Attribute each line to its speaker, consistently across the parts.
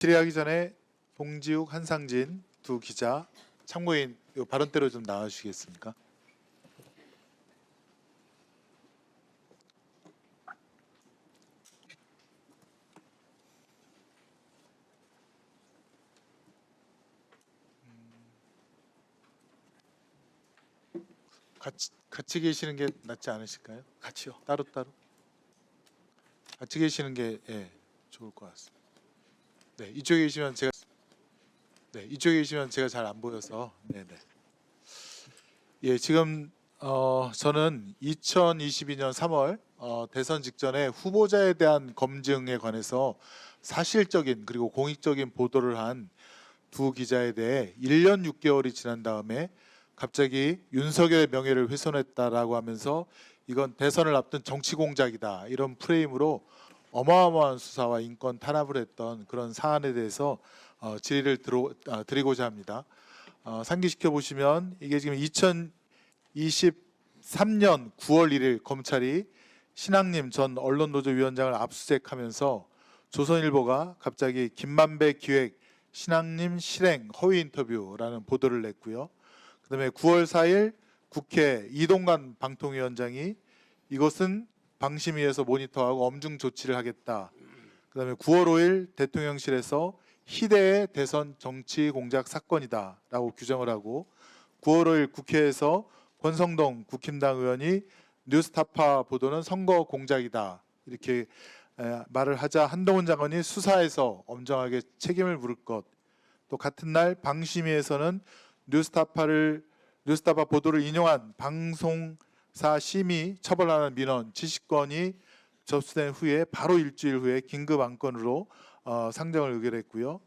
Speaker 1: 질의하기 전에 봉지욱, 한상진 두 기자 참고인 요 발언대로 좀 나와주시겠습니까? 같이 계시는 게 낫지 않으실까요?
Speaker 2: 같이요.
Speaker 1: 따로따로 같이 계시는 게 좋을 것 같습니다. 네, 이쪽에 계시면 제가 잘 안 보여서 네네. 예, 지금 저는 2022년 3월 대선 직전에 후보자에 대한 검증에 관해서 사실적인 그리고 공익적인 보도를 한 두 기자에 대해 1년 6개월이 지난 다음에 갑자기 윤석열의 명예를 훼손했다라고 하면서 이건 대선을 앞둔 정치 공작이다 이런 프레임으로 어마어마한 수사와 인권 탄압을 했던 그런 사안에 대해서 질의를 드리고자 합니다. 상기시켜 보시면 이게 지금 2023년 9월 1일 검찰이 신학님 전 언론노조위원장을 압수수색하면서 조선일보가 갑자기 김만배 기획 신학님 실행 허위 인터뷰라는 보도를 냈고요. 그다음에 9월 4일 국회 이동관 방통위원장이 이것은 방심위에서 모니터하고 엄중 조치를 하겠다. 그다음에 9월 5일 대통령실에서 희대의 대선 정치 공작 사건이다라고 규정을 하고 9월 5일 국회에서 권성동 국힘당 의원이 뉴스타파 보도는 선거 공작이다 이렇게 말을 하자 한동훈 장관이 수사에서 엄정하게 책임을 물을 것. 또 같은 날 방심위에서는 뉴스타파 보도를 인용한 방송사 심의 처벌하는 민원 70건이 접수된 후에 바로 일주일 후에 긴급 안건으로 상정을 의결했고요.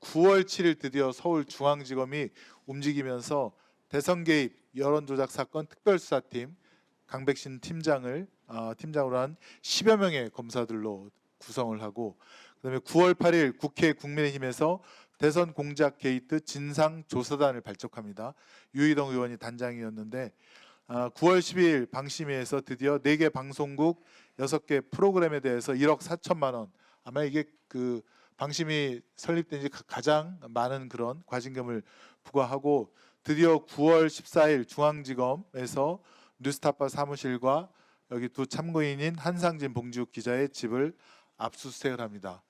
Speaker 1: 9월 7일 드디어 서울중앙지검이 움직이면서 대선 개입 여론조작 사건 특별수사팀 강백신 팀장으로 한 10여 명의 검사들로 구성을 하고 그다음에 9월 8일 국회 국민의힘에서 대선 공작 게이트 진상조사단을 발족합니다. 유희동 의원이 단장이었는데 9월 12일 방심위에서 드디어 4개 방송국 6개 프로그램에 대해서 1억 4천만 원 아마 이게 그 방심위 설립된 지 가장 많은 그런 과징금을 부과하고 드디어 9월 14일 중앙지검에서 뉴스타파 사무실과 여기 두 참고인인 한상진 봉지욱 기자의 집을 압수수색을 합니다.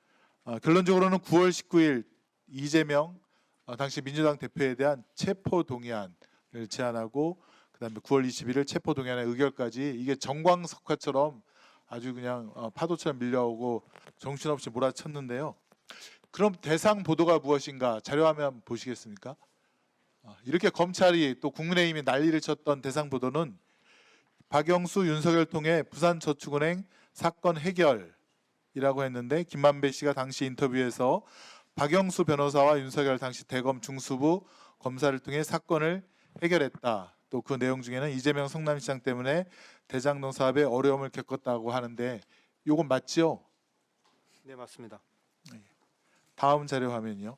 Speaker 1: 결론적으로는 9월 19일 이재명 당시 민주당 대표에 대한 체포동의안을 제안하고 그다음에 9월 21일 체포동의안의 의결까지 이게 정광석화처럼 아주 그냥 파도처럼 밀려오고 정신없이 몰아쳤는데요. 그럼 대상 보도가 무엇인가 자료화면 보시겠습니까? 이렇게 검찰이 또 국민의힘이 난리를 쳤던 대상 보도는 박영수, 윤석열 통해 부산저축은행 사건 해결이라고 했는데 김만배 씨가 당시 인터뷰에서 박영수 변호사와 윤석열 당시 대검 중수부 검사를 통해 사건을 해결했다. 또 그 내용 중에는 이재명 성남시장 때문에 대장동 사업에 어려움을 겪었다고 하는데 이건 맞지요?
Speaker 2: 네, 맞습니다.
Speaker 1: 다음 자료 화면이요.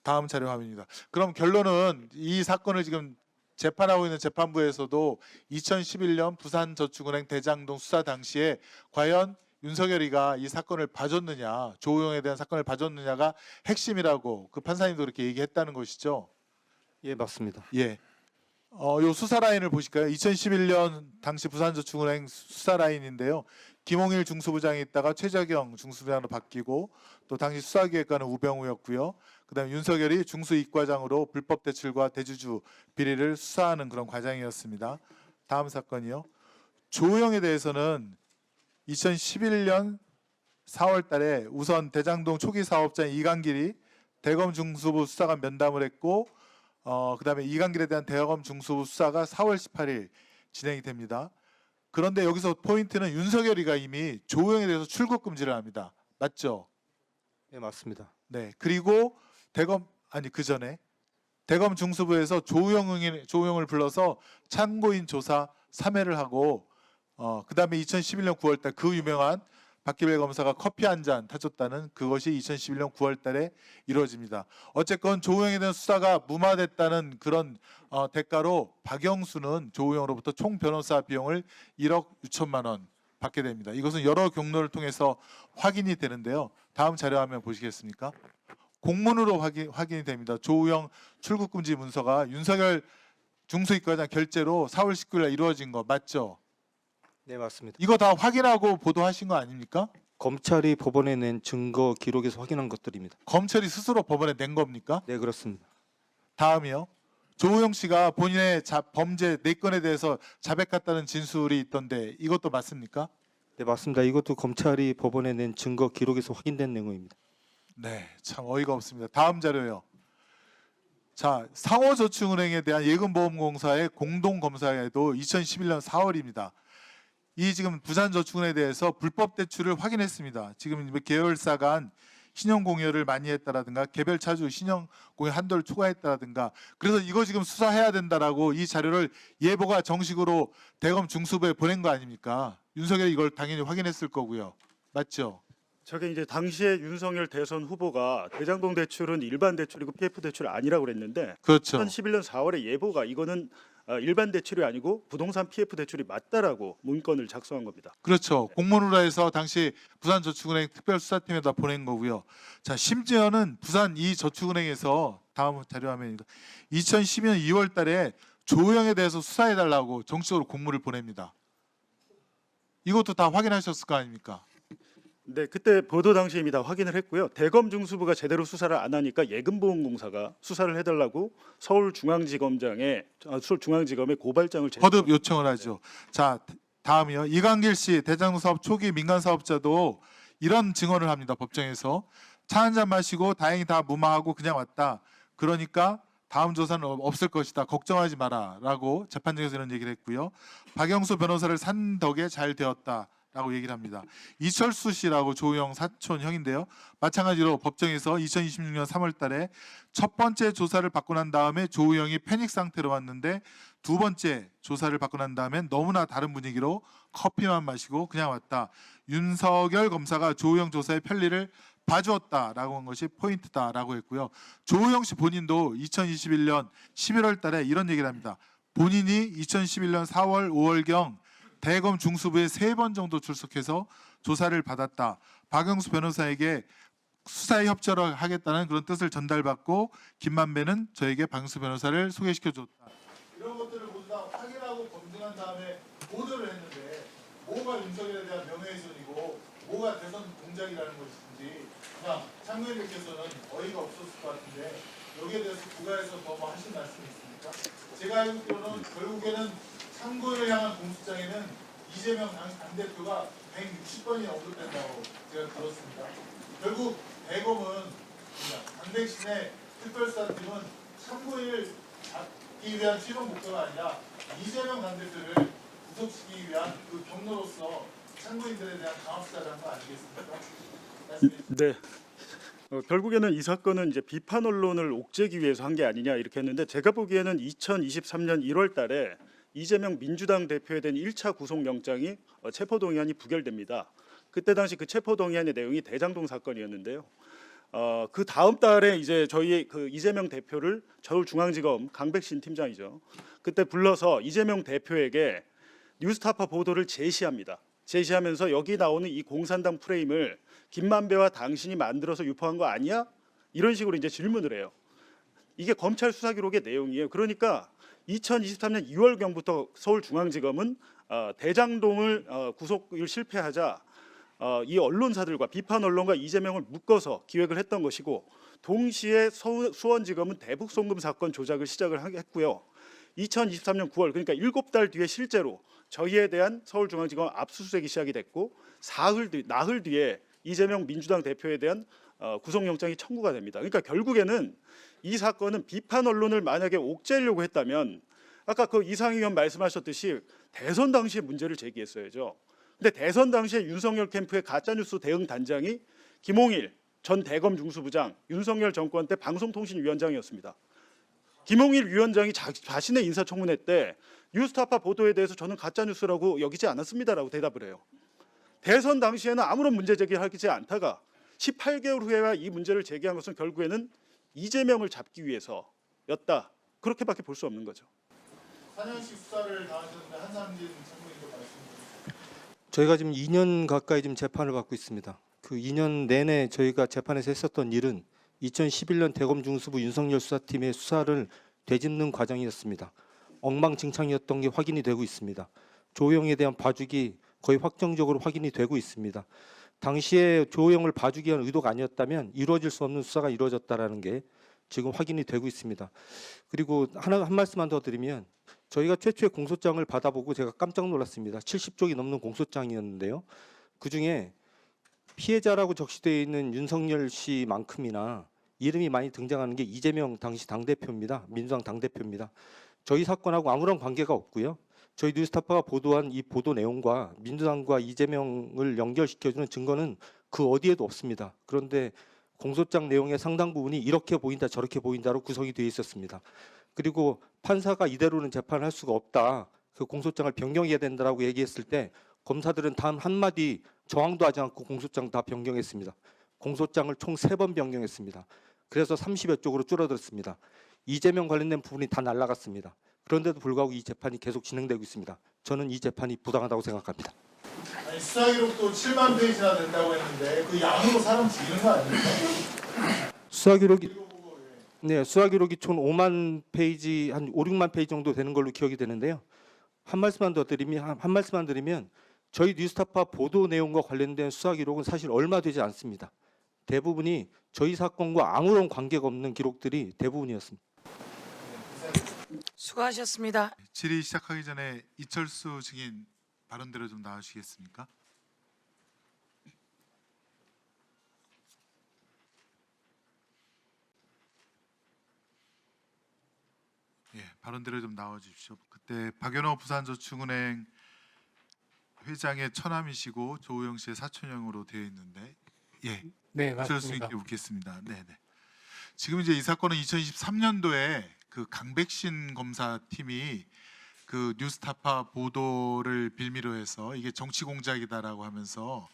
Speaker 1: 다음 자료 화면입니다. 그럼 결론은 이 사건을 지금 재판하고 있는 재판부에서도 2011년 부산저축은행 대장동 수사 당시에 과연 윤석열이가 이 사건을 봐줬느냐, 조우영에 대한 사건을 봐줬느냐가 핵심이라고 그 판사님도 그렇게 얘기했다는 것이죠.
Speaker 2: 예, 맞습니다.
Speaker 1: 예. 요 수사 라인을 보실까요? 2011년 당시 부산저축은행 수사 라인인데요. 김홍일 중수부장이 있다가 최재경 중수부장으로 바뀌고 또 당시 수사기획관은 우병우였고요. 그다음에 윤석열이 중수이과장으로 불법 대출과 대주주 비리를 수사하는 그런 과정이었습니다. 다음 사건이요. 조우영에 대해서는 2011년 4월 달에 우선 대장동 초기 사업자인 이강길이 대검 중수부 수사관 면담을 했고 그다음에 이강길에 대한 대검 중수부 수사가 4월 18일 진행이 됩니다. 그런데 여기서 포인트는 윤석열이가 이미 조우영에 대해서 출국 금지를 합니다. 맞죠?
Speaker 2: 네, 맞습니다.
Speaker 1: 네. 그리고 그 전에 대검 중수부에서 조우영을 불러서 참고인 조사 3회를 하고 그다음에 2011년 9월 달 그 유명한 박기별 검사가 커피 한 잔 타줬다는 그것이 2011년 9월 달에 이루어집니다. 어쨌건 조우영에 대한 수사가 무마됐다는 그런 대가로 박영수는 조우영으로부터 총 변호사 비용을 1억 6천만 원 받게 됩니다. 이것은 여러 경로를 통해서 확인이 되는데요. 다음 자료 화면 보시겠습니까? 공문으로 확인이 됩니다. 조우영 출국금지 문서가 윤석열 중수이과장 결재로 4월 19일 날 이루어진 거 맞죠?
Speaker 2: 네, 맞습니다.
Speaker 1: 이거 다 확인하고 보도하신 거 아닙니까?
Speaker 2: 검찰이 법원에 낸 증거 기록에서 확인한 것들입니다.
Speaker 1: 검찰이 스스로 법원에 낸 겁니까?
Speaker 2: 네, 그렇습니다.
Speaker 1: 다음이요. 조우영 씨가 본인의 범죄 4건에 대해서 자백 같다는 진술이 있던데 이것도 맞습니까?
Speaker 2: 네, 맞습니다. 이것도 검찰이 법원에 낸 증거 기록에서 확인된 내용입니다.
Speaker 1: 네, 참 어이가 없습니다. 다음 자료요. 자, 상호저축은행에 대한 예금보험공사의 공동검사에도 2011년 4월입니다. 이 지금 부산저축은행에 대해서 불법 대출을 확인했습니다. 지금 계열사 간 신용공여를 많이 했다라든가 개별 차주 신용공여 한도를 초과했다라든가 그래서 이거 지금 수사해야 된다라고 이 자료를 예보가 정식으로 대검 중수부에 보낸 거 아닙니까? 윤석열이 이걸 당연히 확인했을 거고요. 맞죠?
Speaker 3: 저게 이제 당시에 윤석열 대선 후보가 대장동 대출은 일반 대출이고 PF 대출이 아니라고 그랬는데
Speaker 1: 그렇죠.
Speaker 3: 2011년 4월에 예보가 이거는 일반 대출이 아니고 부동산 PF 대출이 맞다라고 문건을 작성한 겁니다.
Speaker 1: 그렇죠. 공문으로 해서 당시 부산저축은행 특별수사팀에다 보낸 거고요. 자, 심지어는 부산 이 저축은행에서 다음 자료 화면입니다. 2012년 2월 달에 조우영에 대해서 수사해달라고 정식으로 공문을 보냅니다. 이것도 다 확인하셨을 거 아닙니까?
Speaker 3: 네, 그때 보도 당시에 이미 다 확인을 했고요. 대검 중수부가 제대로 수사를 안 하니까 예금보험공사가 수사를 해달라고 서울중앙지검에 고발장을
Speaker 1: 거듭 요청을 하죠. 자, 다음이요. 이광길 씨 대장동 사업 초기 민간 사업자도 이런 증언을 합니다. 법정에서 차 한 잔 마시고 다행히 다 무마하고 그냥 왔다. 그러니까 다음 조사는 없을 것이다. 걱정하지 마라라고 재판장에서 이런 얘기를 했고요. 박영수 변호사를 산 덕에 잘 되었다라고 얘기를 합니다. 이철수 씨라고 조우영 사촌 형인데요. 마찬가지로 법정에서 2026년 3월달에 첫 번째 조사를 받고 난 다음에 조우영이 패닉 상태로 왔는데 두 번째 조사를 받고 난 다음엔 너무나 다른 분위기로 커피만 마시고 그냥 왔다. 윤석열 검사가 조우영 조사의 편리를 봐주었다라고 한 것이 포인트다라고 했고요. 조우영 씨 본인도 2021년 11월 달에 이런 얘기를 합니다. 본인이 2011년 4월, 5월경 대검 중수부에 3번 정도 출석해서 조사를 받았다. 박영수 변호사에게 수사에 협조를 하겠다는 그런 뜻을 전달받고 김만배는 저에게 박영수 변호사를 소개시켜줬다. 이런 것들을 모두 다 확인하고 검증한 다음에 보도를 했는데 뭐가 윤석열에 대한 명예훼손이고 뭐가 대선 공작이라는 것인지 그냥 참고인들께서는 어이가 없었을 것 같은데 여기에 대해서 부가에서 더 뭐 하실 말씀이 있습니까? 제가 알고 있기로는 결국에는 참고인을 향한 공소장에는 이재명 당대표가 160번이 언급된다고 제가 들었습니다. 결국 대검은 당대신의 특별수사팀은 참고인을 잡기 위한 최종 목표가 아니라 이재명 당대표를 구속시키기 위한 그 경로로서 참고인들에 대한 강압 수사를 한 거 아니겠습니까?
Speaker 3: 네. 결국에는 이 사건은 이제 비판 언론을 옥죄기 위해서 한 게 아니냐 이렇게 했는데 제가 보기에는 2023년 1월 달에 이재명 민주당 대표에 대한 1차 구속영장이 체포동의안이 부결됩니다. 그때 당시 그 체포동의안의 내용이 대장동 사건이었는데요. 그 다음 달에 이제 저희 그 이재명 대표를 서울중앙지검 강백신 팀장이죠. 그때 불러서 이재명 대표에게 뉴스타파 보도를 제시합니다. 제시하면서 여기 나오는 이 공산당 프레임을 김만배와 당신이 만들어서 유포한 거 아니야? 이런 식으로 이제 질문을 해요. 이게 검찰 수사 기록의 내용이에요. 그러니까 2023년 2월경부터 서울중앙지검은 대장동을 구속을 실패하자 이 언론사들과 비판 언론과 이재명을 묶어서 기획을 했던 것이고 동시에 수원지검은 대북 송금 사건 조작을 시작을 했고요. 2023년 9월 그러니까 7달 뒤에 실제로 저희에 대한 서울중앙지검 압수수색이 시작이 됐고 나흘 뒤에 이재명 민주당 대표에 대한 구속영장이 청구가 됩니다. 그러니까 결국에는 이 사건은 비판 언론을 만약에 옥죄려고 했다면 아까 그 이상희 의원 말씀하셨듯이 대선 당시에 문제를 제기했어야죠. 근데 대선 당시에 윤석열 캠프의 가짜뉴스 대응 단장이 김홍일 전 대검 중수부장 윤석열 정권 때 방송통신위원장이었습니다. 김홍일 위원장이 자신의 인사청문회 때 뉴스타파 보도에 대해서 저는 가짜뉴스라고 여기지 않았습니다라고 대답을 해요. 대선 당시에는 아무런 문제 제기를 하지 않다가 18개월 후에야 이 문제를 제기한 것은 결국에는 이재명을 잡기 위해서였다. 그렇게밖에 볼 수 없는 거죠.
Speaker 1: 4년씩 수사를 당하셨는데 한상진 참고인도 말씀드렸습니다.
Speaker 2: 저희가 지금 2년 가까이 지금 재판을 받고 있습니다. 그 2년 내내 저희가 재판에서 했었던 일은 2011년 대검 중수부 윤석열 수사팀의 수사를 되짚는 과정이었습니다. 엉망진창이었던 게 확인이 되고 있습니다. 조호영에 대한 봐주기 거의 확정적으로 확인이 되고 있습니다. 당시에 조호영을 봐주기 위한 의도가 아니었다면 이루어질 수 없는 수사가 이루어졌다라는 게 지금 확인이 되고 있습니다. 그리고 한 말씀만 더 드리면 저희가 최초의 공소장을 받아보고 제가 깜짝 놀랐습니다. 70쪽이 넘는 공소장이었는데요. 그중에 피해자라고 적시되어 있는 윤석열 씨만큼이나 이름이 많이 등장하는 게 이재명 당시 당대표입니다. 민주당 당대표입니다. 저희 사건하고 아무런 관계가 없고요. 저희 뉴스타파가 보도한 이 보도 내용과 민주당과 이재명을 연결시켜주는 증거는 그 어디에도 없습니다. 그런데 공소장 내용의 상당 부분이 이렇게 보인다 저렇게 보인다로 구성이 되어 있었습니다. 그리고 판사가 이대로는 재판을 할 수가 없다. 그 공소장을 변경해야 된다라고 얘기했을 때 검사들은 단 한마디 저항도 하지 않고 공소장 다 변경했습니다. 공소장을 총 3번 변경했습니다. 그래서 30여 쪽으로 줄어들었습니다. 이재명 관련된 부분이 다 날아갔습니다. 그런데도 불구하고 이 재판이 계속 진행되고 있습니다. 저는 이 재판이 부당하다고 생각합니다.
Speaker 1: 아니, 수사 기록도 7만 페이지나 된다고 했는데 그 양으로 사람 죽이는 거 아닙니까?
Speaker 2: 수사 기록이 수사 기록이 총 5만 페이지 한 5, 6만 페이지 정도 되는 걸로 기억이 되는데요. 한 말씀만 드리면 저희 뉴스타파 보도 내용과 관련된 수사 기록은 사실 얼마 되지 않습니다. 대부분이 저희 사건과 아무런 관계가 없는 기록들이 대부분이었습니다.
Speaker 4: 수고하셨습니다.
Speaker 1: 질의 시작하기 전에 이철수 증인 발언대로 좀 나와주시겠습니까? 예, 발언대로 좀 나와 주십시오. 그때 박연호 부산저축은행 회장의 처남이시고 조우영 씨의 사촌형으로 되어 있는데, 예,
Speaker 5: 네,
Speaker 1: 이철수
Speaker 5: 맞습니다.
Speaker 1: 증인께 묻겠습니다. 네, 네. 지금 이제 이 사건은 2023년도에 그 강백신 검사팀이 그 뉴스타파 보도를 빌미로 해서 이게 정치 공작이다라고 하면서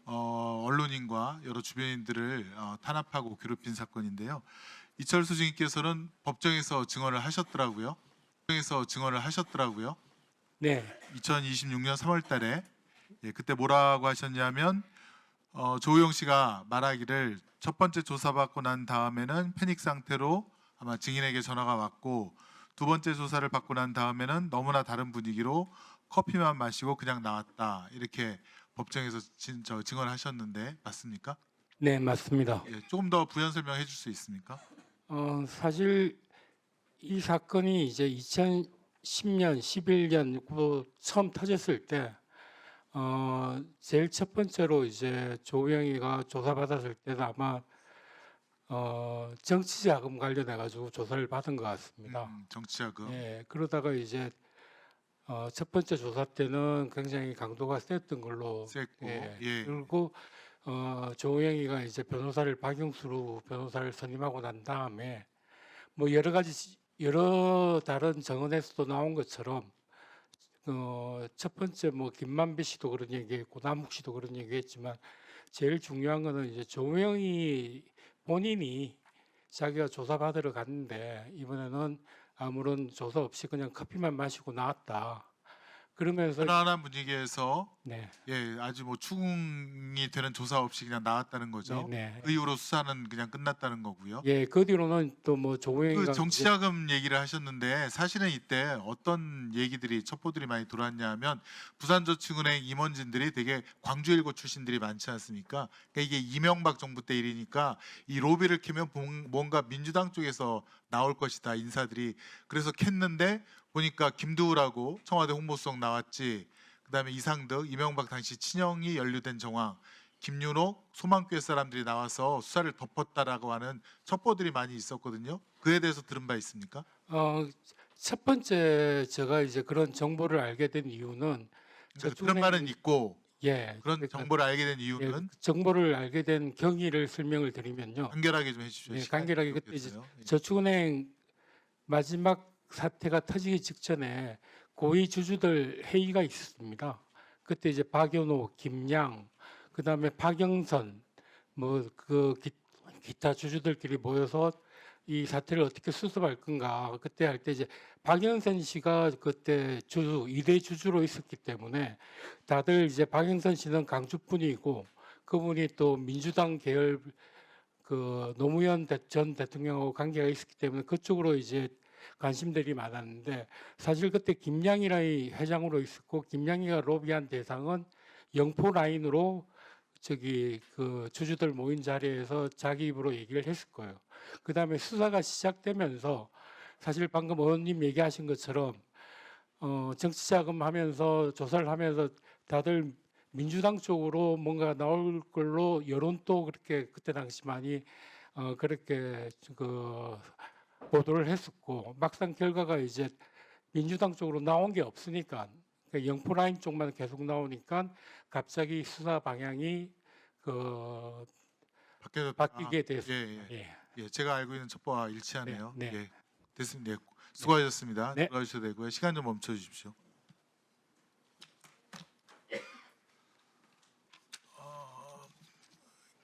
Speaker 1: 언론인과 여러 주변인들을 탄압하고 괴롭힌 사건인데요. 이철수 증인께서는 법정에서 증언을 하셨더라고요.
Speaker 5: 네,
Speaker 1: 2026년 3월달에 그때 뭐라고 하셨냐면 조우영 씨가 말하기를 첫 번째 조사받고 난 다음에는 패닉 상태로 아마 증인에게 전화가 왔고 두 번째 조사를 받고 난 다음에는 너무나 다른 분위기로 커피만 마시고 그냥 나왔다 이렇게 법정에서 증언하셨는데 맞습니까?
Speaker 5: 네, 맞습니다.
Speaker 1: 예, 조금 더 부연 설명해 줄 수 있습니까?
Speaker 5: 사실 이 사건이 이제 2010년, 11년 처음 터졌을 때, 제일 첫 번째로 이제 조우영이가 조사받았을 때는 아마 정치자금 관련해 가지고 조사를 받은 것 같습니다.
Speaker 1: 정치자금.
Speaker 5: 예, 그러다가 이제 첫 번째 조사 때는 굉장히 강도가 셌던 걸로.
Speaker 1: 셌고,
Speaker 5: 예,
Speaker 1: 예.
Speaker 5: 그리고 조우영이가 이제 박영수로 변호사를 선임하고 난 다음에 뭐 여러 다른 정언에서도 나온 것처럼 첫 번째 뭐 김만배 씨도 그런 얘기했고 남욱 씨도 그런 얘기했지만 제일 중요한 거는 이제 조우영이 본인이 자기가 조사 받으러 갔는데 이번에는 아무런 조사 없이 그냥 커피만 마시고 나왔다. 그러면서
Speaker 1: 편안한 분위기에서
Speaker 5: 네,
Speaker 1: 예, 아주 뭐 추궁이 되는 조사 없이 그냥 나왔다는 거죠.
Speaker 5: 네,
Speaker 1: 그 이후로 수사는 그냥 끝났다는 거고요.
Speaker 5: 예, 그 뒤로는 또 뭐 조우영이가
Speaker 1: 그 정치자금 얘기를 하셨는데 사실은 이때 어떤 얘기들이 첩보들이 많이 들어왔냐면 부산저축은행 임원진들이 되게 광주일고 출신들이 많지 않습니까? 그러니까 이게 이명박 정부 때 일이니까 이 로비를 캐면 뭔가 민주당 쪽에서 나올 것이다 인사들이. 그래서 캤는데 보니까 김두우라고 청와대 홍보수석 나왔지. 그다음에 이상득 이명박 당시 친형이 연루된 정황, 김윤옥 소망교회 사람들이 나와서 수사를 덮었다라고 하는 첩보들이 많이 있었거든요. 그에 대해서 들은 바 있습니까?
Speaker 5: 첫 번째 제가 이제 그런 정보를 알게 된 이유는
Speaker 1: 그런 말은 있고
Speaker 5: 예,
Speaker 1: 그런
Speaker 5: 그러니까
Speaker 1: 정보를 알게 된
Speaker 5: 예,
Speaker 1: 이유는
Speaker 5: 정보를 알게 된 경위를 설명을 드리면요.
Speaker 1: 간결하게 좀 해주십시오.
Speaker 5: 예,
Speaker 1: 시간이
Speaker 5: 간결하게 그때 이제
Speaker 1: 부족해서요. 예.
Speaker 5: 저축은행 마지막 사태가 터지기 직전에 고위 주주들 회의가 있었습니다. 그때 이제 박연호, 김양, 그다음에 박영선 뭐 그 기타 주주들끼리 모여서 이 사태를 어떻게 수습할 건가 그때 할 때 이제 박영선 씨가 그때 주주 2대 주주로 있었기 때문에 다들 이제 박영선 씨는 강주뿐이고 그분이 또 민주당 계열 그 노무현 전 대통령하고 관계가 있었기 때문에 그쪽으로 이제 관심들이 많았는데 사실 그때 김양희 회장으로 있었고 김양희가 로비한 대상은 영포 라인으로 저기 그 주주들 모인 자리에서 자기 입으로 얘기를 했을 거예요. 그다음에 수사가 시작되면서 사실 방금 의원님 얘기하신 것처럼 정치 자금하면서 조사를 하면서 다들 민주당 쪽으로 뭔가 나올 걸로 여론도 그렇게 그때 당시 많이 그렇게 그 보도를 했었고 막상 결과가 이제 민주당 쪽으로 나온 게 없으니까 그 영포 라인 쪽만 계속 나오니까 갑자기 수사 방향이 그 바뀌게 됐습니다.
Speaker 1: 예, 제가 알고 있는 첩보와 일치하네요.
Speaker 5: 네, 네.
Speaker 1: 예, 됐습니다. 예, 수고하셨습니다.
Speaker 5: 네.
Speaker 1: 들어가셔도 되고요. 시간 좀 멈춰 주십시오.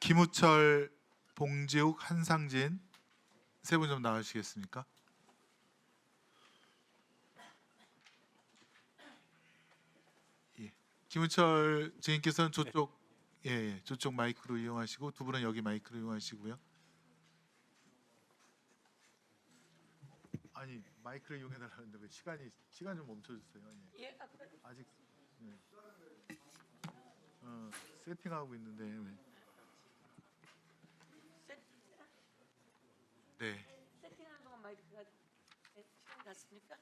Speaker 1: 김우철, 봉지욱, 한상진 세 분 좀 나와주시겠습니까? 예. 김우철 증인께서는 저쪽 저쪽 마이크로 이용하시고 두 분은 여기 마이크로 이용하시고요. 아니 마이크를 이용해 달라는데 왜 시간 좀 멈춰 주세요. 예. 아직 세팅하고 있는데 왜? 네.
Speaker 4: 세팅하는 동안 마이크가 시간 갔습니까?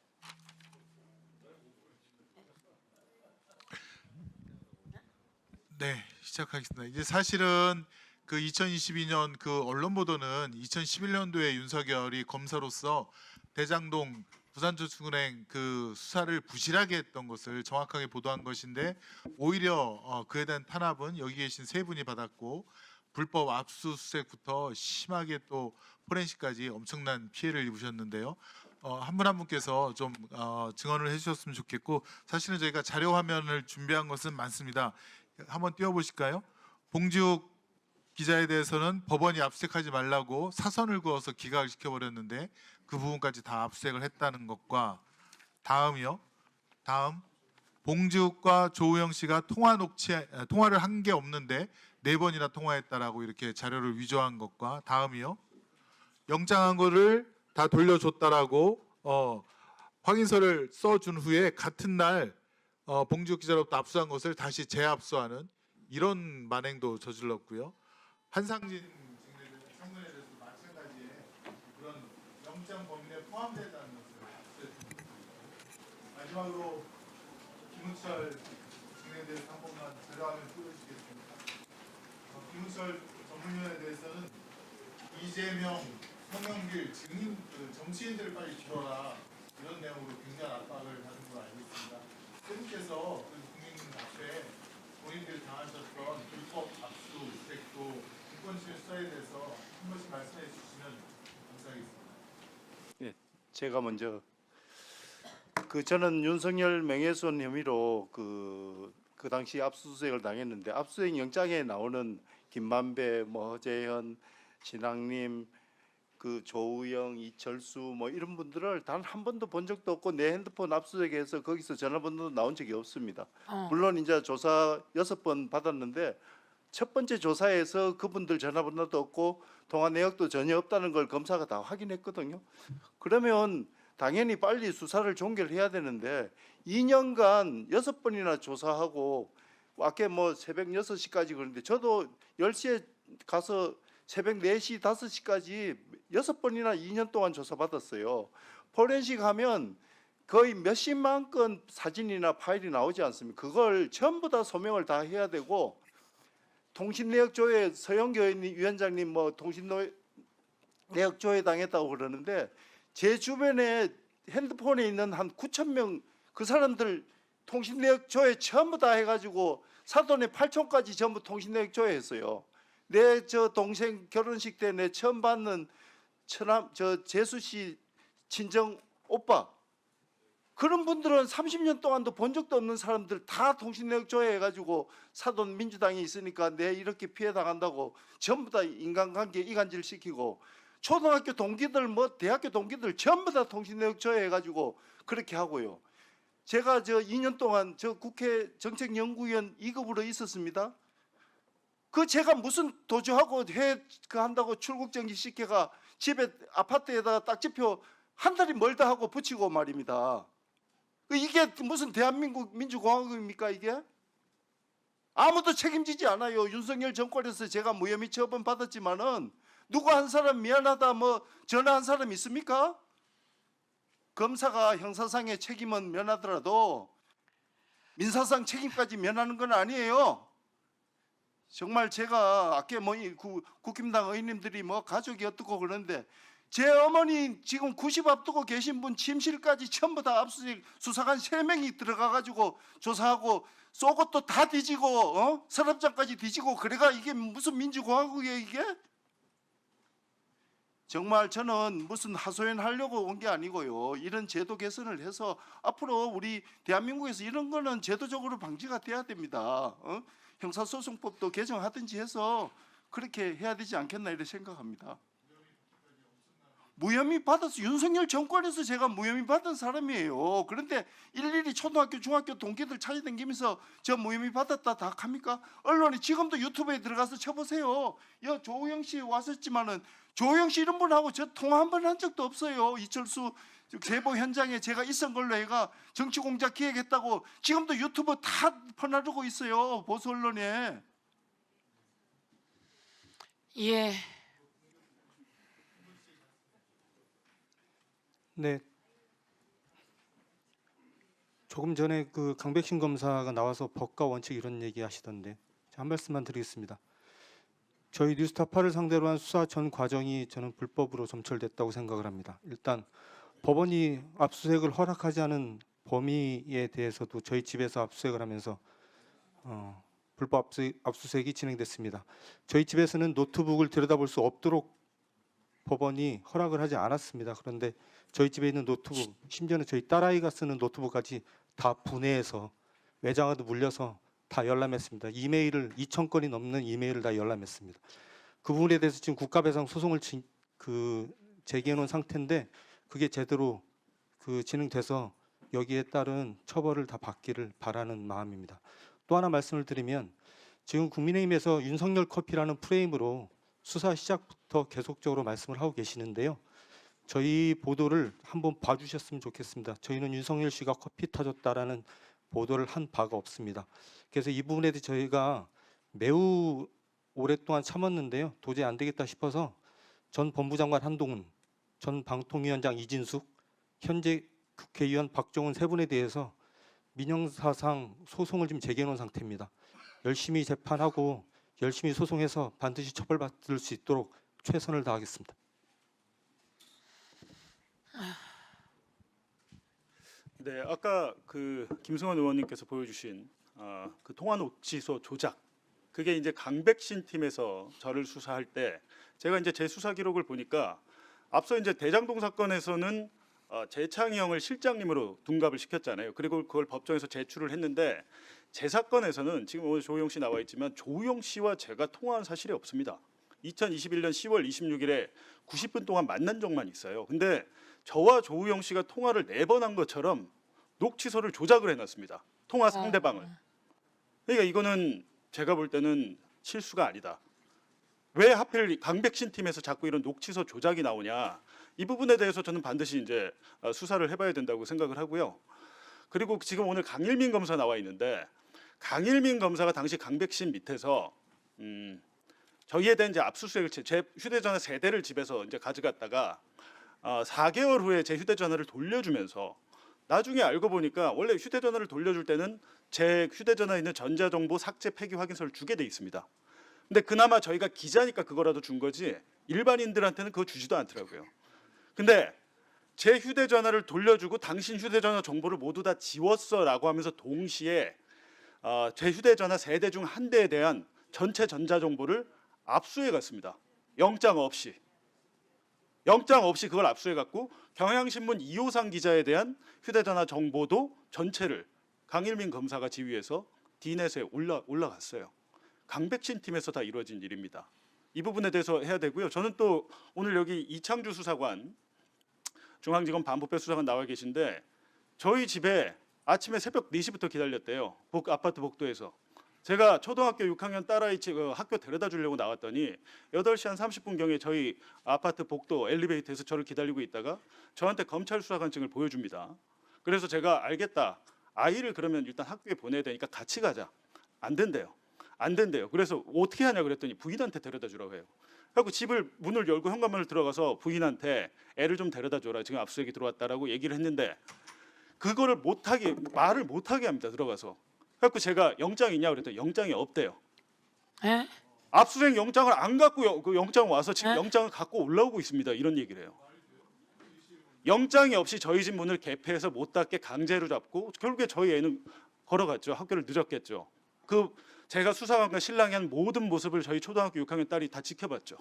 Speaker 1: 네, 시작하겠습니다. 이제 사실은 그 2022년 그 언론 보도는 2011년도에 윤석열이 검사로서 대장동 부산저축은행 그 수사를 부실하게 했던 것을 정확하게 보도한 것인데 오히려 그에 대한 탄압은 여기 계신 세 분이 받았고 불법 압수수색부터 심하게 또 포렌식까지 엄청난 피해를 입으셨는데요. 한 분 한 분께서 좀 증언을 해주셨으면 좋겠고 사실은 저희가 자료 화면을 준비한 것은 많습니다. 한번 띄워보실까요? 봉지욱 기자에 대해서는 법원이 압수수색하지 말라고 사선을 그어서 기각을 시켜버렸는데 그 부분까지 다 압수수색을 했다는 것과 다음 봉지욱과 조우영 씨가 통화를 한 게 없는데 4번이나 통화했다라고 이렇게 자료를 위조한 것과 다음이요. 영장한 거를 다 돌려줬다라고 확인서를 써준 후에 같은 날 봉지욱 기자로부터 압수한 것을 다시 재압수하는 이런 만행도 저질렀고요. 한상진 청문에 대해서 마찬가지의 그런 영장 범위에 포함되다는 것을 마지막으로 김우철 증인에 대해서 한 번만 자료화면 띄워주시겠습니까? 김우철 전문위원에 대해서는 이재명, 송영길 증인 정치인들을 빨리 줄여라 이런 내용으로 굉장한 압박을 받은 걸로 알고 있습니다. 세분께서 국민 앞에 본인들이 당하셨던 불법 압수수색도 인권실 수사에 대해서 한 번씩 말씀해 주시면 감사하겠습니다.
Speaker 6: 제가 먼저 저는 윤석열 명예훼손 혐의로 그 당시 압수수색을 당했는데 압수수색 영장에 나오는 김만배, 허재현, 신학님, 그 조우영, 이철수 이런 분들을 단 한 번도 본 적도 없고 내 핸드폰 압수수색해서 거기서 전화번호도 나온 적이 없습니다. 물론 이제 조사 6번 받았는데 첫 번째 조사에서 그분들 전화번호도 없고 통화 내역도 전혀 없다는 걸 검사가 다 확인했거든요. 그러면 당연히 빨리 수사를 종결해야 되는데 2년간 6번이나 조사하고 아까 새벽 6시까지 그러는데 저도 10시에 가서 새벽 4시, 5시까지 6번이나 2년 동안 조사받았어요. 포렌식 하면 거의 몇십만 건 사진이나 파일이 나오지 않습니까? 그걸 전부 다 소명을 다 해야 되고 통신내역 조회 서영교 위원장님 통신내역 조회 당했다고 그러는데 제 주변에 핸드폰에 있는 한 9천 명 그 사람들 통신내역 조회 전부 다 해가지고 사돈의 8촌까지 전부 통신내역 조회했어요. 내 동생 결혼식 때 내 처음 받는 재수 씨 친정 오빠 그런 분들은 30년 동안도 본 적도 없는 사람들 다 통신내역 조회해가지고 사돈 민주당이 있으니까 내 이렇게 피해 당한다고 전부 다 인간관계 이간질 시키고 초등학교 동기들 뭐 대학교 동기들 전부 다 통신내역 조회해가지고 그렇게 하고요. 제가 저 2년 동안 저 국회 정책연구위원 2급으로 있었습니다. 그 제가 무슨 도주하고 그 한다고 출국 정지 시켜가 집에 아파트에다가 딱지표 한 달이 멀다 하고 붙이고 말입니다. 이게 무슨 대한민국 민주공화국입니까 이게? 아무도 책임지지 않아요. 윤석열 정권에서 제가 무혐의 처분 받았지만은 누구 한 사람 미안하다 뭐 전화한 사람 있습니까? 검사가 형사상의 책임은 면하더라도 민사상 책임까지 면하는 건 아니에요. 정말 제가 아까 뭐 국힘당 의원님들이 뭐 가족이 어떻고 그러는데 제 어머니 지금 90 앞두고 계신 분 침실까지 전부 다 압수수색 수사관 3명이 들어가가지고 조사하고 속옷도 다 뒤지고 서랍장까지 뒤지고 그래가 이게 무슨 민주공화국이에요 이게? 정말 저는 무슨 하소연 하려고 온 게 아니고요. 이런 제도 개선을 해서 앞으로 우리 대한민국에서 이런 거는 제도적으로 방지가 돼야 됩니다. 형사소송법도 개정하든지 해서 그렇게 해야 되지 않겠나 이렇게 생각합니다. 무혐의 받아서 윤석열 정권에서 제가 무혐의 받은 사람이에요. 그런데 일일이 초등학교 중학교 동기들 찾아다니면서 저 무혐의 받았다 다 합니까? 언론이 지금도 유튜브에 들어가서 쳐보세요. 조우영 씨 왔었지만은 조우영 씨 이런 분하고 저 통화 한 번 한 적도 없어요. 이철수 제보 현장에 제가 있은 걸로 해가 정치공작 기획했다고 지금도 유튜브 다 퍼나르고 있어요. 보수 언론에.
Speaker 4: 예.
Speaker 2: 네. 조금 전에 그 강백신 검사가 나와서 법과 원칙 이런 얘기 하시던데 한 말씀만 드리겠습니다. 저희 뉴스타파를 상대로 한 수사 전 과정이 저는 불법으로 점철됐다고 생각을 합니다. 일단 법원이 압수수색을 허락하지 않은 범위에 대해서도 저희 집에서 압수수색을 하면서 불법 압수수색이 진행됐습니다. 저희 집에서는 노트북을 들여다볼 수 없도록 법원이 허락을 하지 않았습니다. 그런데 저희 집에 있는 노트북, 심지어는 저희 딸아이가 쓰는 노트북까지 다 분해해서 외장하드 물려서 다 열람했습니다. 이메일을 2,000건이 넘는 이메일을 다 열람했습니다. 그 부분에 대해서 지금 국가배상 소송을 제기해 놓은 상태인데 그게 제대로 진행돼서 여기에 따른 처벌을 다 받기를 바라는 마음입니다. 또 하나 말씀을 드리면 지금 국민의힘에서 윤석열 커피라는 프레임으로 수사 시작부터 계속적으로 말씀을 하고 계시는데요. 저희 보도를 한번 봐주셨으면 좋겠습니다. 저희는 윤석열 씨가 커피 타줬다라는 보도를 한 바가 없습니다. 그래서 이 부분에 대해 저희가 매우 오랫동안 참았는데요. 도저히 안 되겠다 싶어서 전 법무장관 한동훈, 전 방통위원장 이진숙, 현재 국회의원 박종훈 세 분에 대해서 민형사상 소송을 지금 제기해 놓은 상태입니다. 열심히 재판하고 열심히 소송해서 반드시 처벌받을 수 있도록 최선을 다하겠습니다.
Speaker 3: 네, 아까 김승원 의원님께서 보여주신 그 통화 녹취소 조작, 그게 이제 강백신 팀에서 저를 수사할 때 제가 이제 제 수사 기록을 보니까 앞서 이제 대장동 사건에서는 재창희 형을 실장님으로 둔갑을 시켰잖아요. 그리고 그걸 법정에서 제출을 했는데 제 사건에서는 지금 오늘 조우영 씨 나와 있지만 조우영 씨와 제가 통화한 사실이 없습니다. 2021년 10월 26일에 90분 동안 만난 적만 있어요. 근데 저와 조우영 씨가 통화를 4번 한 것처럼 녹취소를 조작을 해놨습니다. 통화 상대방을. 그러니까 이거는 제가 볼 때는 실수가 아니다. 왜 하필 강백신 팀에서 자꾸 이런 녹취소 조작이 나오냐? 이 부분에 대해서 저는 반드시 이제 수사를 해봐야 된다고 생각을 하고요. 그리고 지금 오늘 강일민 검사 나와 있는데 강일민 검사가 당시 강백신 밑에서 저희에 대한 이제 압수수색을 제 휴대전화 3대를 집에서 이제 가져갔다가 4개월 후에 제 휴대전화를 돌려주면서 나중에 알고 보니까 원래 휴대전화를 돌려줄 때는 제 휴대전화에 있는 전자정보 삭제 폐기 확인서를 주게 돼 있습니다. 근데 그나마 저희가 기자니까 그거라도 준 거지 일반인들한테는 그거 주지도 않더라고요. 근데 제 휴대전화를 돌려주고 당신 휴대전화 정보를 모두 다 지웠어라고 하면서 동시에 제 휴대전화 3대 중 1대에 대한 전체 전자정보를 압수해 갔습니다. 영장 없이 그걸 압수해 갖고 경향신문 이호상 기자에 대한 휴대전화 정보도 전체를 강일민 검사가 지휘해서 디넷에 올라갔어요. 강백신 팀에서 다 이루어진 일입니다. 이 부분에 대해서 해야 되고요. 저는 또 오늘 여기 이창주 수사관, 중앙지검 반부패 수사관 나와 계신데 저희 집에 아침에 새벽 4시부터 기다렸대요. 아파트 복도에서. 제가 초등학교 6학년 딸아이 학교 데려다 주려고 나왔더니 8시 한 30분경에 저희 아파트 복도 엘리베이터에서 저를 기다리고 있다가 저한테 검찰 수사관증을 보여줍니다. 그래서 제가 알겠다. 아이를 그러면 일단 학교에 보내야 되니까 같이 가자. 안 된대요. 안 된대요. 그래서 어떻게 하냐 그랬더니 부인한테 데려다 주라고 해요. 그리고 집을 문을 열고 현관문을 들어가서 부인한테 애를 좀 데려다 줘라. 지금 압수수색이 들어왔다라고 얘기를 했는데 그거를 못하게 말을 못하게 합니다. 들어가서. 그래서 제가 영장이 있냐 그랬더니 영장이 없대요.
Speaker 4: 예?
Speaker 3: 압수수색 영장을 안 갖고 그 영장 와서 지금
Speaker 4: 에?
Speaker 3: 영장을 갖고 올라오고 있습니다. 이런 얘기를 해요. 영장이 없이 저희 집 문을 개폐해서 못 닫게 강제로 잡고 결국에 저희 애는 걸어갔죠. 학교를 늦었겠죠. 그 제가 수사관과 신랑이 한 모든 모습을 저희 초등학교 6학년 딸이 다 지켜봤죠.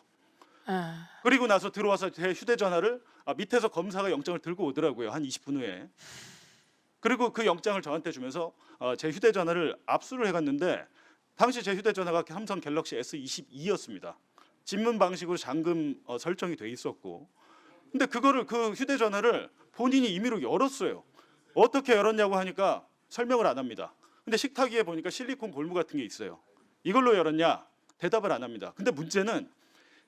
Speaker 4: 아,
Speaker 3: 그리고 나서 들어와서 제 휴대전화를 밑에서 검사가 영장을 들고 오더라고요. 한 20분 후에. 그리고 그 영장을 저한테 주면서 제 휴대전화를 압수를 해갔는데 당시 제 휴대전화가 삼성 갤럭시 S22였습니다. 집문 방식으로 잠금 설정이 돼 있었고, 근데 그거를 그 휴대전화를 본인이 임의로 열었어요. 어떻게 열었냐고 하니까 설명을 안 합니다. 근데 식탁 위에 보니까 실리콘 골무 같은 게 있어요. 이걸로 열었냐? 대답을 안 합니다. 근데 문제는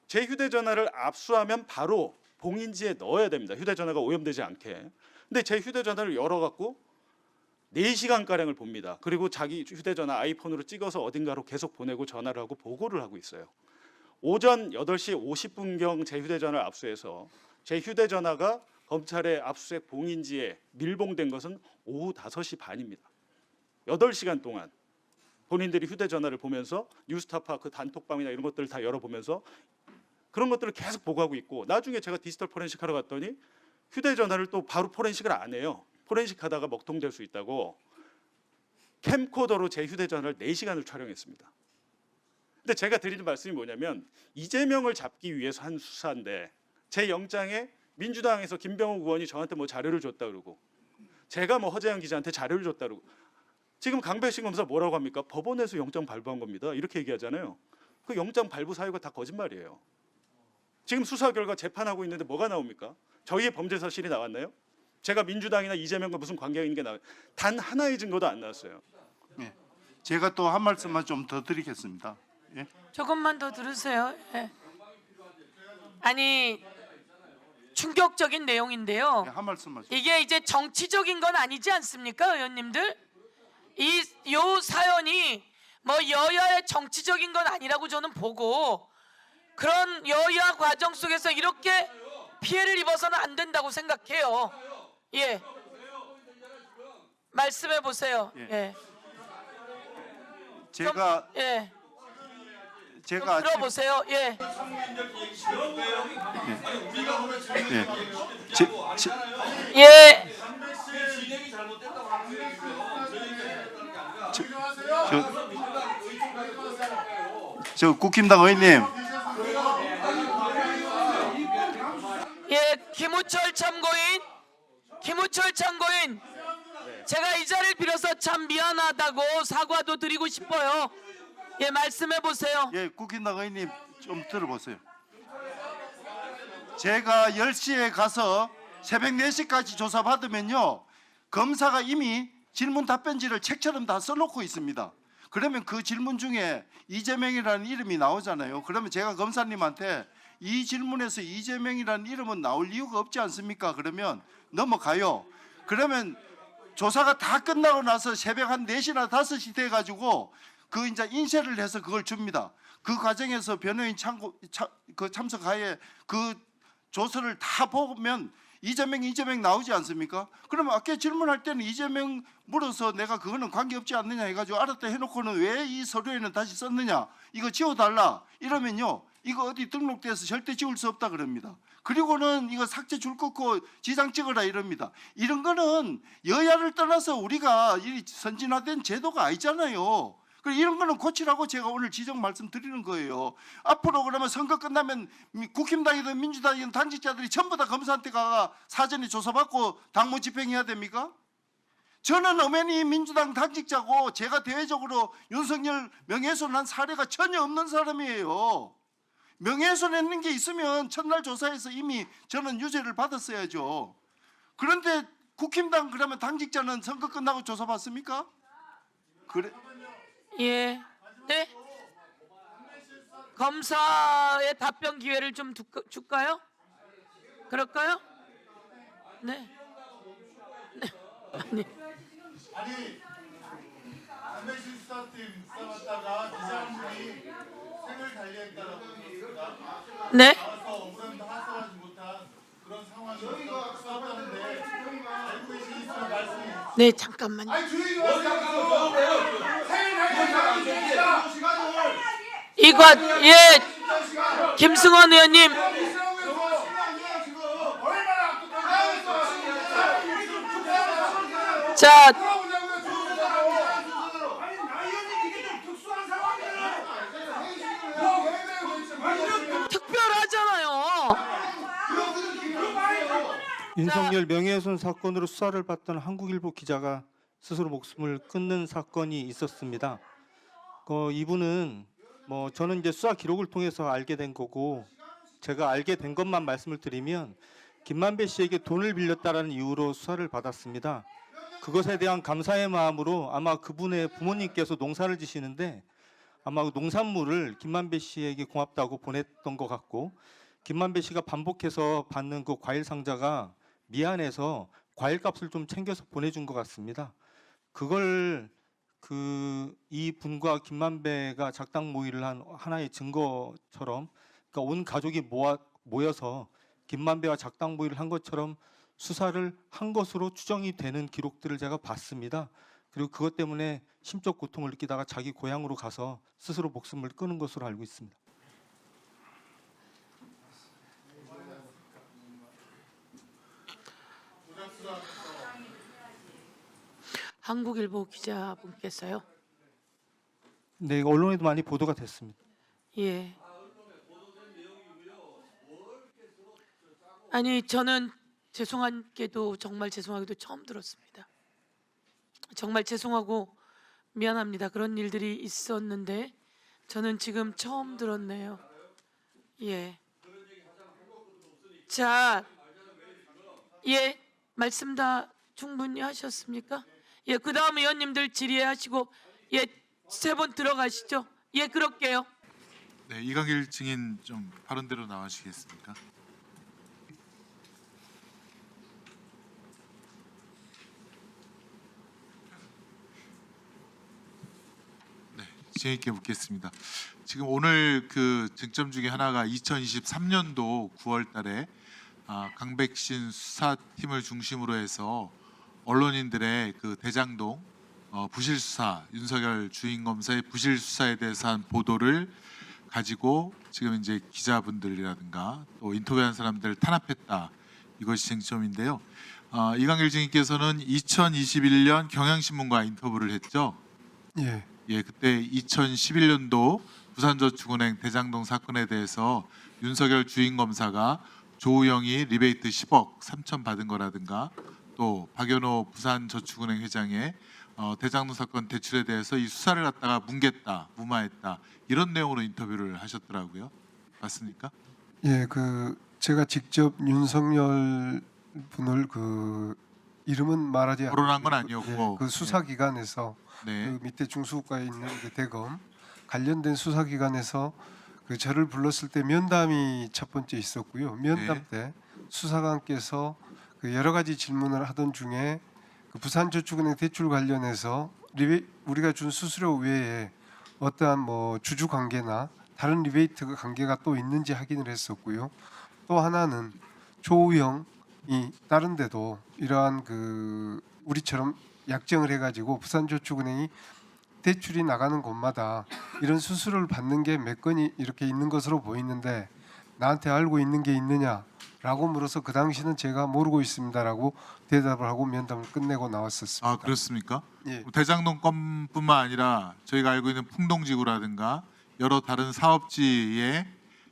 Speaker 3: 제 휴대전화를 압수하면 바로 봉인지에 넣어야 됩니다. 휴대전화가 오염되지 않게. 근데 제 휴대전화를 열어갖고 4시간가량을 봅니다. 그리고 자기 휴대전화 아이폰으로 찍어서 어딘가로 계속 보내고 전화를 하고 보고를 하고 있어요. 오전 8시 50분경 제 휴대전화를 압수해서 제 휴대전화가 검찰의 압수수색 봉인지에 밀봉된 것은 오후 5시 반입니다. 8시간 동안 본인들이 휴대전화를 보면서 뉴스타파 그 단톡방이나 이런 것들을 다 열어보면서 그런 것들을 계속 보고하고 있고, 나중에 제가 디지털 포렌식 하러 갔더니 휴대전화를 또 바로 포렌식을 안 해요. 포렌식 하다가 먹통될 수 있다고 캠코더로 제 휴대전화를 4시간을 촬영했습니다. 근데 제가 드리는 말씀이 뭐냐면 이재명을 잡기 위해서 한 수사인데 제 영장에 민주당에서 김병욱 의원이 저한테 뭐 자료를 줬다 그러고 제가 뭐 허재한 기자한테 자료를 줬다 그러고 지금 강백신 검사 뭐라고 합니까? 법원에서 영장 발부한 겁니다. 이렇게 얘기하잖아요. 그 영장 발부 사유가 다 거짓말이에요. 지금 수사 결과 재판하고 있는데 뭐가 나옵니까? 저희의 범죄 사실이 나왔나요? 제가 민주당이나 이재명과 무슨 관계가 있는 게 나와요? 단 하나의 증거도 안 나왔어요.
Speaker 6: 예. 제가 또 한 말씀만 좀 더 드리겠습니다. 예.
Speaker 4: 조금만 더 들으세요. 예. 아니 충격적인 내용인데요.
Speaker 6: 한 말씀만 좀.
Speaker 4: 이게 이제 정치적인 건 아니지 않습니까, 의원님들? 요 사연이 뭐 여야의 정치적인 건 아니라고 저는 보고 그런 여야 과정 속에서 이렇게 피해를 입어서는 안 된다고 생각해요. 예. 말씀해 보세요.
Speaker 6: 예.
Speaker 4: 예.
Speaker 6: 제가
Speaker 4: 예. 좀
Speaker 6: 제가
Speaker 4: 들어보세요. 예.
Speaker 6: 예.
Speaker 4: 예.
Speaker 6: 저 국힘당 의원님,
Speaker 4: 예, 김우철 참고인, 제가 이 자리를 빌어서 참 미안하다고 사과도 드리고 싶어요. 예, 말씀해 보세요.
Speaker 6: 예, 국힘당 의원님 좀 들어보세요. 제가 10시에 가서 새벽 4시까지 조사받으면요, 검사가 이미 질문 답변지를 책처럼 다 써놓고 있습니다. 그러면 그 질문 중에 이재명이라는 이름이 나오잖아요. 그러면 제가 검사님한테 이 질문에서 이재명이라는 이름은 나올 이유가 없지 않습니까? 그러면 넘어가요. 그러면 조사가 다 끝나고 나서 새벽 한 4시나 5시 돼가지고 그 이제 인쇄를 해서 그걸 줍니다. 그 과정에서 변호인 참석하에 그 조서를 다 보면 이재명 나오지 않습니까? 그러면 아까 질문할 때는 이재명 물어서 내가 그거는 관계없지 않느냐 해가지고 알았다 해놓고는 왜 이 서류에는 다시 썼느냐, 이거 지워달라 이러면요, 이거 어디 등록돼서 절대 지울 수 없다 그럽니다. 그리고는 이거 삭제 줄 긋고 지장 찍어라 이럽니다. 이런 거는 여야를 떠나서 우리가 이 선진화된 제도가 아니잖아요. 이런 거는 고치라고 제가 오늘 지적 말씀드리는 거예요. 앞으로 그러면 선거 끝나면 국힘당이든 민주당이든 당직자들이 전부 다 검사한테 가 사전에 조사받고 당무 집행해야 됩니까? 저는 엄연히 민주당 당직자고 제가 대외적으로 윤석열 명예훼손한 사례가 전혀 없는 사람이에요. 명예훼손했는 게 있으면 첫날 조사에서 이미 저는 유죄를 받았어야죠. 그런데 국힘당 그러면 당직자는 선거 끝나고 조사받습니까? 그래
Speaker 4: 예. 네. 검사의 답변 기회를 좀 줄까요? 그럴까요? 네. 네.
Speaker 1: 아니 안배실 수사팀 수사받다가 기자분이 생을 달리했다라고 했습니다.
Speaker 4: 네.
Speaker 1: 나와서 억울함도 하소하지 못한 그런 상황이 수사하는데 알고 계시니까 말씀이.
Speaker 4: 네, 잠깐만요.
Speaker 1: 아니 조용히 하세요. 생을 달리했다라고 시간을.
Speaker 4: 이관 예. 김승원 의원님. 자, 특별하잖아요.
Speaker 2: 윤석열 명예훼손 사건으로 수사를 받던 한국일보 기자가 스스로 목숨을 끊는 사건이 있었습니다. 이분은 저는 이제 수사 기록을 통해서 알게 된 거고, 제가 알게 된 것만 말씀을 드리면 김만배 씨에게 돈을 빌렸다라는 이유로 수사를 받았습니다. 그것에 대한 감사의 마음으로 아마 그분의 부모님께서 농사를 지시는데 아마 그 농산물을 김만배 씨에게 고맙다고 보냈던 것 같고, 김만배 씨가 반복해서 받는 그 과일 상자가 미안해서 과일값을 좀 챙겨서 보내준 것 같습니다. 그걸 이 분과 김만배가 작당 모의를 한 하나의 증거처럼, 그러니까 온 가족이 모여서 김만배와 작당 모의를 한 것처럼 수사를 한 것으로 추정이 되는 기록들을 제가 봤습니다. 그리고 그것 때문에 심적 고통을 느끼다가 자기 고향으로 가서 스스로 목숨을 끊은 것으로 알고 있습니다.
Speaker 4: 한국일보 기자분께서요.
Speaker 2: 네, 언론에도 많이 보도가 됐습니다.
Speaker 4: 예. 아니 저는 죄송하게도 정말 죄송하게도 처음 들었습니다. 정말 죄송하고 미안합니다. 그런 일들이 있었는데 저는 지금 처음 들었네요. 예. 자, 예, 말씀 다 충분히 하셨습니까? 예, 그 다음 의원님들 질의하시고 예, 세 분 들어가시죠. 예, 그럴게요.
Speaker 1: 네, 이강길 증인 좀 발언대로 나와주시겠습니까? 네, 진행 있게 묻겠습니다. 지금 오늘 그 쟁점 중에 하나가 2023년도 9월달에 강백신 수사팀을 중심으로 해서 언론인들의 그 대장동 부실 수사, 윤석열 주인 검사의 부실 수사에 대해서 한 보도를 가지고 지금 이제 기자분들이라든가 또 인터뷰한 사람들을 탄압했다, 이것이 쟁점인데요. 이강길 증인께서는 2021년 경향신문과 인터뷰를 했죠.
Speaker 7: 예,
Speaker 1: 예, 그때 2011년도 부산저축은행 대장동 사건에 대해서 윤석열 주인 검사가 조우영이 리베이트 10억 3천 받은 거라든가, 또 박연호 부산저축은행 회장의 대장동 사건 대출에 대해서 이 수사를 갖다가 뭉갰다, 무마했다, 이런 내용으로 인터뷰를 하셨더라고요. 맞습니까?
Speaker 7: 예, 제가 직접 윤석열 분을 이름은 말하지
Speaker 1: 거론한 건
Speaker 7: 않고,
Speaker 1: 아니었고,
Speaker 7: 그 수사기관에서
Speaker 1: 네,
Speaker 7: 그 밑에 중수국가에 있는 그 대검 관련된 수사기관에서 저를 불렀을 때 면담이 첫 번째 있었고요. 면담 때 수사관께서 여러 가지 질문을 하던 중에 부산저축은행 대출 관련해서 우리가 준 수수료 외에 어떠한 주주 관계나 다른 리베이트 관계가 또 있는지 확인을 했었고요. 또 하나는 조우영이 다른 데도 이러한 우리처럼 약정을 해가지고 부산저축은행이 대출이 나가는 곳마다 이런 수수료를 받는 게 몇 건이 이렇게 있는 것으로 보이는데 나한테 알고 있는 게 있느냐라고 물어서 그 당시는 제가 모르고 있습니다라고 대답을 하고 면담을 끝내고 나왔었습니다.
Speaker 1: 그렇습니까?
Speaker 7: 예.
Speaker 1: 대장동 건뿐만 아니라 저희가 알고 있는 풍동지구라든가 여러 다른 사업지에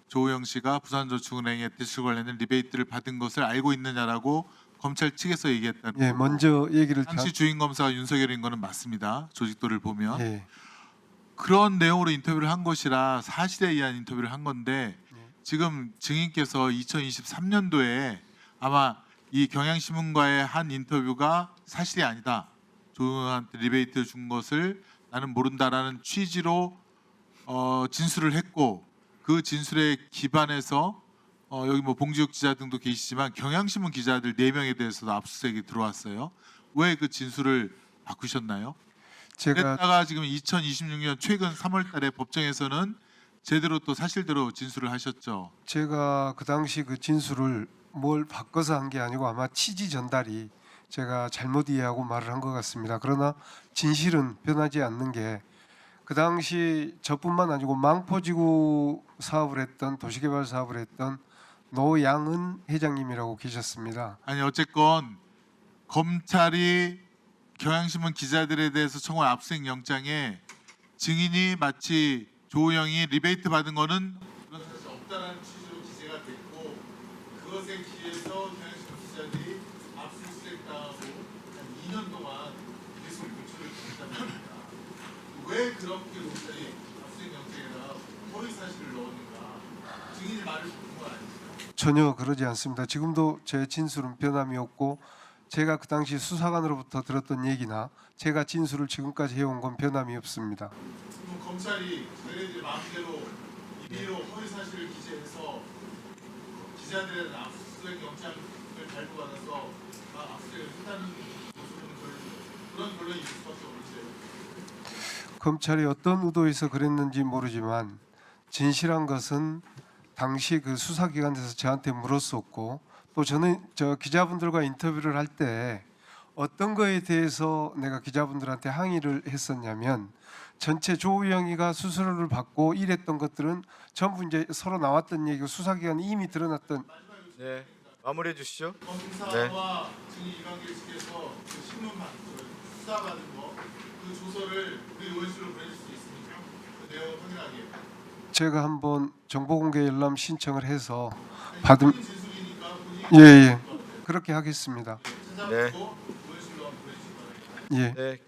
Speaker 1: 조우영 씨가 부산저축은행의 대출 관련된 리베이트를 받은 것을 알고 있느냐라고 검찰 측에서 얘기했다는
Speaker 7: 예,
Speaker 1: 거고,
Speaker 7: 먼저 얘기를
Speaker 1: 당시 주인 검사가 윤석열인 거는 맞습니다. 조직도를 보면
Speaker 7: 예,
Speaker 1: 그런 내용으로 인터뷰를 한 것이라 사실에 의한 인터뷰를 한 건데
Speaker 7: 예.
Speaker 1: 지금 증인께서 2023년도에 아마 이 경향신문과의 한 인터뷰가 사실이 아니다. 조은호한테 리베이트 준 것을 나는 모른다라는 취지로 진술을 했고 그 진술에 기반해서 여기 뭐 봉지욱 기자 등도 계시지만 경향신문 기자들 4명에 대해서도 압수수색이 들어왔어요. 왜 그 진술을 바꾸셨나요?
Speaker 7: 제가
Speaker 1: 그랬다가 지금 2026년 최근 3월달에 법정에서는 제대로 또 사실대로 진술을 하셨죠.
Speaker 7: 제가 그 당시 그 진술을 뭘 바꿔서 한 게 아니고 아마 취지 전달이 제가 잘못 이해하고 말을 한 것 같습니다. 그러나 진실은 변하지 않는 게 그 당시 저뿐만 아니고 망포지구 사업을 했던 도시개발 사업을 했던 노양은 회장님이라고 계셨습니다.
Speaker 1: 아니 어쨌건 검찰이 경향신문 기자들에 대해서 청구한 압수수색 영장에 증인이 마치 조우영이 리베이트 받은 거는 그런 사실 없다라는 취지로 기재가 됐고 그것에 기해서 경향신문 기자들이 압수수색 당하고 한 2년 동안 계속 노출을 했단 말입니다. 왜 그렇게 검찰이 압수수색 영장에다가 허위 사실을 넣었는가? 증인이 말을 바꾼 건 아니죠?
Speaker 7: 전혀 그러지 않습니다. 지금도 제 진술은 변함이 없고 제가 그 당시 수사관으로부터 들었던 얘기나 제가 진술을 지금까지 해온 건 변함이 없습니다.
Speaker 1: 그럼 검찰이 자기네들 마음대로 임의로 허위 사실을 기재해서 기자들에 대한 압수수색 영장을 발부받아서 압수수색을 했다는 그런 결론이 있을 수밖에 없는데
Speaker 7: 검찰이 어떤 의도에서 그랬는지 모르지만 진실한 것은 당시 그 수사기관에서 저한테 물었었고 또 저는 저 기자분들과 인터뷰를 할 때 어떤 거에 대해서 내가 기자분들한테 항의를 했었냐면 전체 조우영이가 수수료를 받고 일했던 것들은 전부 이제 서로 나왔던 얘기고 수사기관이 이미 드러났던
Speaker 8: 네, 마무리해 주시죠.
Speaker 1: 검사와 증인 이관계 측에서 그 신문만 수사받은 거 그 조서를 우리 의원실로 보내줄 수 있습니까? 그 내용 확인하게.
Speaker 7: 제가 한번 정보공개 열람 신청을 해서 받은
Speaker 1: 본인 진술이니까 본인이
Speaker 7: 예예 그렇게 하겠습니다.
Speaker 1: 찾아보고 의원실로 보내주시기 바랍니다.
Speaker 7: 예.
Speaker 8: 네,